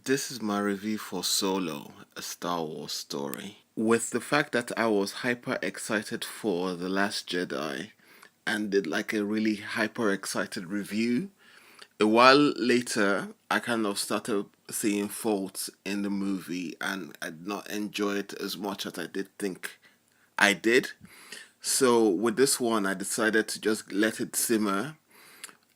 This is my review for Solo, a Star Wars story. With the fact that I was hyper excited for The Last Jedi and did like a really hyper excited review, a while later I kind of started seeing faults in the movie and I did not enjoy it as much as I did think I did. So with this one, I decided to just let it simmer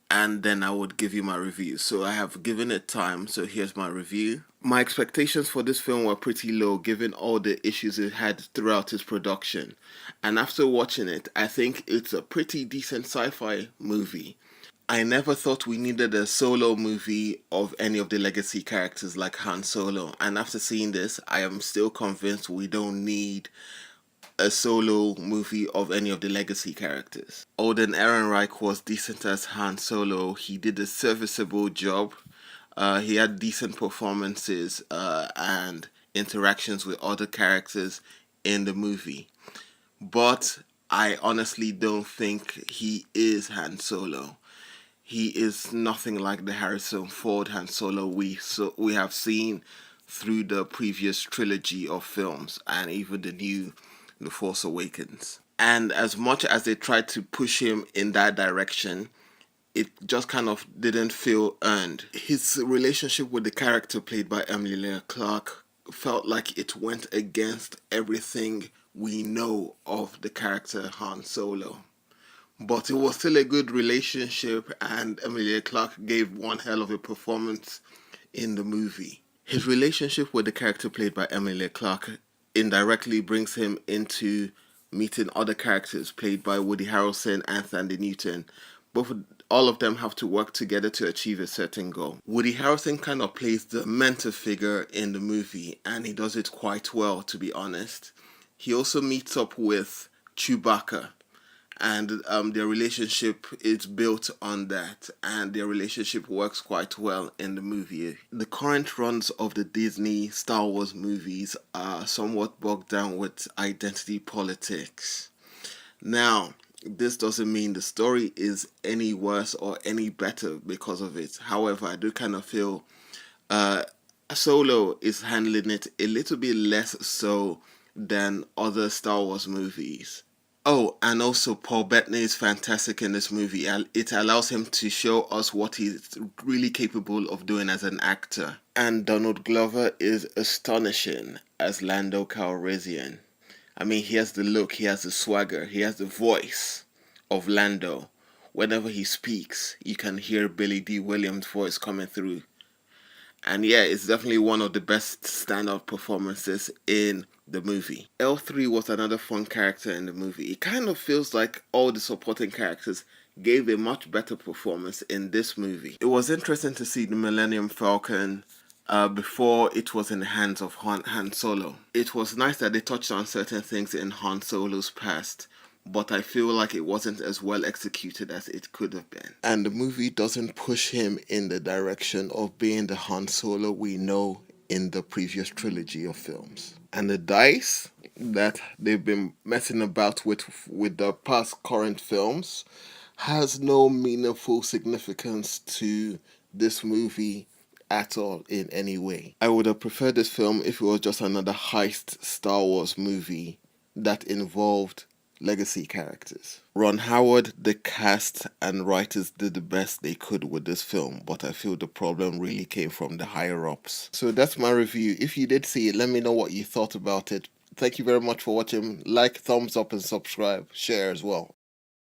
and then I would give you my review. So I have given it time, so here's my review. My expectations for this film were pretty low given all the issues it had throughout its production. And after watching it, I think it's a pretty decent sci fi movie. I never thought we needed a solo movie of any of the legacy characters like Han Solo. And after seeing this, I am still convinced we don't need a solo movie of any of the legacy characters. Alden Ehrenreich was decent as Han Solo. He did a serviceable job. He had decent performances and interactions with other characters in the movie. But I honestly don't think he is Han Solo. He is nothing like the Harrison Ford Han Solo we have seen through the previous trilogy of films and even the new The Force Awakens. And as much as they tried to push him in that direction, it just kind of didn't feel earned. His relationship with the character played by Emilia Clarke felt like it went against everything we know of the character Han Solo. But it was still a good relationship, and Emilia Clarke gave one hell of a performance in the movie. His relationship with the character played by Emilia Clarke indirectly brings him into meeting other characters played by Woody Harrelson and Thandie Newton. Both all of them have to work together to achieve a certain goal. Woody Harrelson kind of plays the mentor figure in the movie, and he does it quite well, to be honest. He also meets up with Chewbacca, and their relationship is built on that, and their relationship works quite well in the movie. The current runs of the Disney Star Wars movies are somewhat bogged down with identity politics. Now, this doesn't mean the story is any worse or any better because of it. However, I do kind of feel uh, Solo is handling it a little bit less so than other Star Wars movies. Oh, and also Paul Bettany is fantastic in this movie. It allows him to show us what he's really capable of doing as an actor. And Donald Glover is astonishing as Lando Calrissian. I mean, he has the look, he has the swagger, he has the voice of Lando. Whenever he speaks, you can hear Billy D. Williams' voice coming through. And yeah, it's definitely one of the best standout performances in the movie. L3 was another fun character in the movie. It kind of feels like all the supporting characters gave a much better performance in this movie. It was interesting to see the Millennium Falcon before it was in the hands of Han Solo. It was nice that they touched on certain things in Han Solo's past, but I feel like it wasn't as well executed as it could have been. And the movie doesn't push him in the direction of being the Han Solo we know in the previous trilogy of films. And the dice that they've been messing about with the past current films has no meaningful significance to this movie at all in any way. I would have preferred this film if it was just another heist Star Wars movie that involved legacy characters. Ron Howard, the cast, and writers did the best they could with this film, but I feel the problem really came from the higher ups. So that's my review. If you did see it, let me know what you thought about it. Thank you very much for watching. Like, thumbs up, and subscribe. Share as well.